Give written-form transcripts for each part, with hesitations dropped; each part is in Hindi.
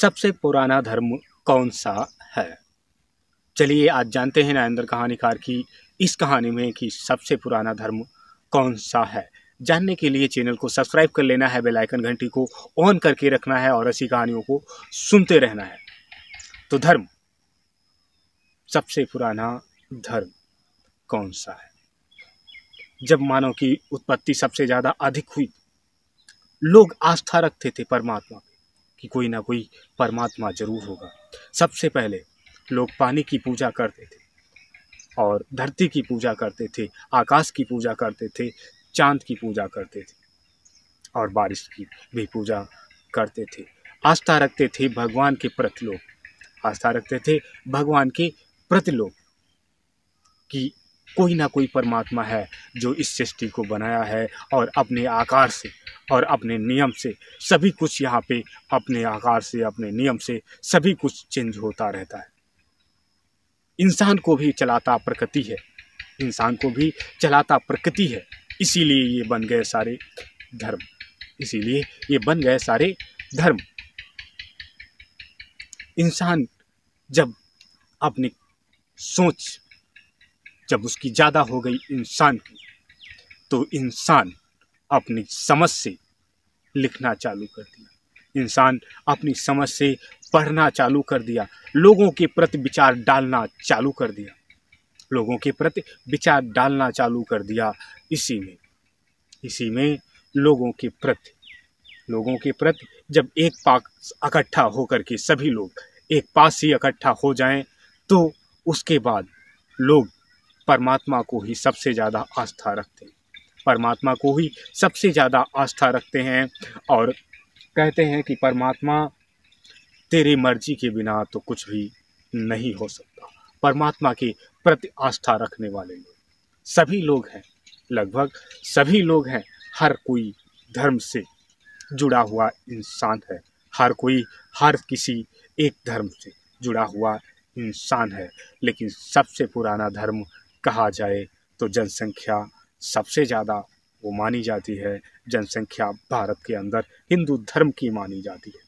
सबसे पुराना धर्म कौन सा है? चलिए आज जानते हैं नरेंद्र कहानीकार की इस कहानी में कि सबसे पुराना धर्म कौन सा है। जानने के लिए चैनल को सब्सक्राइब कर लेना है, बेल आइकन घंटी को ऑन करके रखना है और ऐसी कहानियों को सुनते रहना है। तो धर्म, सबसे पुराना धर्म कौन सा है? जब मानव की उत्पत्ति सबसे ज़्यादा अधिक हुई, लोग आस्था रखते थे परमात्मा पे कि कोई ना कोई परमात्मा जरूर होगा। सबसे पहले लोग पानी की पूजा करते थे और धरती की पूजा करते थे, आकाश की पूजा करते थे, चांद की पूजा करते थे और बारिश की भी पूजा करते थे। आस्था रखते थे भगवान के प्रति लोग, आस्था रखते थे भगवान के प्रति लोग कि कोई ना कोई परमात्मा है जो इस सृष्टि को बनाया है और अपने आकार से और अपने नियम से सभी कुछ यहाँ पे अपने आकार से, अपने नियम से सभी कुछ चेंज होता रहता है। इंसान को भी चलाता प्रकृति है, इंसान को भी चलाता प्रकृति है। इसीलिए ये बन गए सारे धर्म, इसीलिए ये बन गए सारे धर्म। इंसान जब अपनी सोच जब उसकी ज़्यादा हो गई इंसान की, तो इंसान अपनी समझ से लिखना चालू कर दिया, इंसान अपनी समझ से पढ़ना चालू कर दिया, लोगों के प्रति विचार डालना चालू कर दिया, लोगों के प्रति विचार डालना चालू कर दिया। इसी में लोगों के प्रति जब एक पास इकट्ठा होकर के सभी लोग एक पास ही इकट्ठा हो जाएं, तो उसके बाद लोग परमात्मा को ही सबसे ज़्यादा आस्था रखते हैं, परमात्मा को ही सबसे ज़्यादा आस्था रखते हैं और कहते हैं कि परमात्मा तेरी मर्जी के बिना तो कुछ भी नहीं हो सकता। परमात्मा के प्रति आस्था रखने वाले लोग सभी लोग हैं, लगभग सभी लोग हैं। हर कोई धर्म से जुड़ा हुआ इंसान है, हर किसी एक धर्म से जुड़ा हुआ इंसान है। लेकिन सबसे पुराना धर्म कहा जाए तो जनसंख्या सबसे ज़्यादा वो मानी जाती है, जनसंख्या भारत के अंदर हिंदू धर्म की मानी जाती है,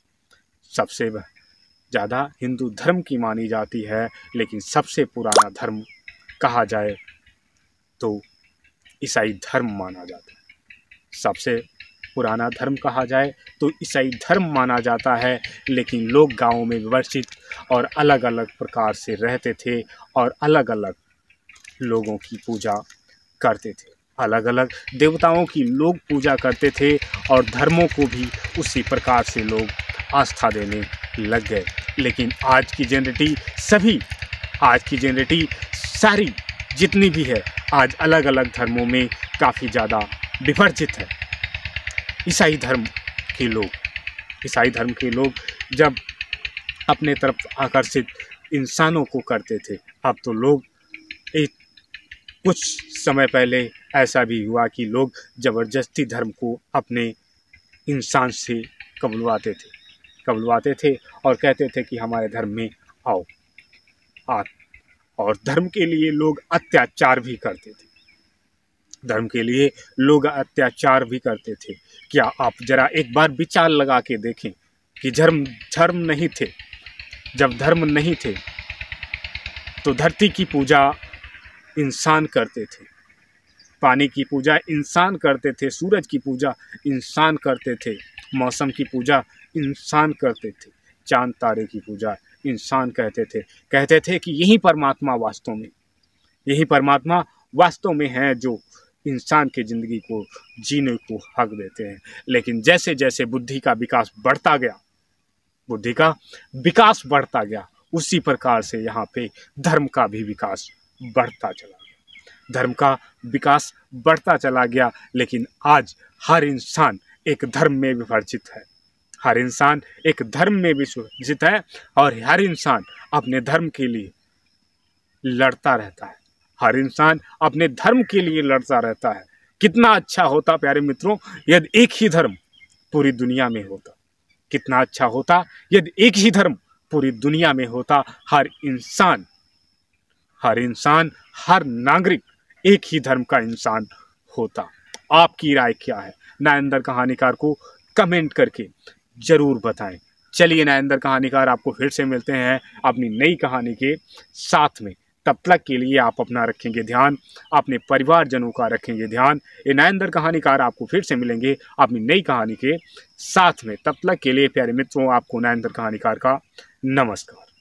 सबसे ज़्यादा हिंदू धर्म की मानी जाती है। लेकिन सबसे पुराना धर्म कहा जाए तो ईसाई धर्म माना जाता है, सबसे पुराना धर्म कहा जाए तो ईसाई धर्म माना जाता है। लेकिन लोग गाँवों में विवर्षित और अलग अलग प्रकार से रहते थे और अलग अलग लोगों की पूजा करते थे, अलग अलग देवताओं की लोग पूजा करते थे और धर्मों को भी उसी प्रकार से लोग आस्था देने लग गए। लेकिन आज की जनरेटी सारी जितनी भी है आज अलग अलग धर्मों में काफ़ी ज़्यादा विवर्जित है। ईसाई धर्म के लोग जब अपने तरफ आकर्षित इंसानों को करते थे, अब तो लोग कुछ समय पहले ऐसा भी हुआ कि लोग ज़बरदस्ती धर्म को अपने इंसान से कबुलवाते थे और कहते थे कि हमारे धर्म में आओ। और धर्म के लिए लोग अत्याचार भी करते थे, क्या आप जरा एक बार विचार लगा के देखें कि जब धर्म नहीं थे तो धरती की पूजा इंसान करते थे, पानी की पूजा इंसान करते थे, सूरज की पूजा इंसान करते थे, मौसम की पूजा इंसान करते थे, चांद तारे की पूजा इंसान कहते थे कि यही परमात्मा वास्तव में है जो इंसान के ज़िंदगी को जीने को हक देते हैं। लेकिन जैसे जैसे बुद्धि का विकास बढ़ता गया उसी प्रकार से यहाँ पे धर्म का भी विकास बढ़ता चला गया। लेकिन आज हर इंसान एक धर्म में विवर्जित है, और हर इंसान अपने धर्म के लिए लड़ता रहता है। कितना अच्छा होता प्यारे मित्रों यदि एक ही धर्म पूरी दुनिया में होता, कितना अच्छा होता यदि एक ही धर्म पूरी दुनिया में होता। हर इंसान हर नागरिक एक ही धर्म का इंसान होता। आपकी राय क्या है? नरेंद्र कहानीकार को कमेंट करके ज़रूर बताएं। चलिए नरेंद्र कहानीकार आपको फिर से मिलते हैं अपनी नई कहानी के साथ में। तब तक के लिए आप अपना रखेंगे ध्यान, अपने परिवारजनों का रखेंगे ध्यान। ये नरेंद्र कहानीकार आपको फिर से मिलेंगे अपनी नई कहानी के साथ में। तब तक के लिए प्यारे मित्रों, आपको नरेंद्र कहानीकार का नमस्कार।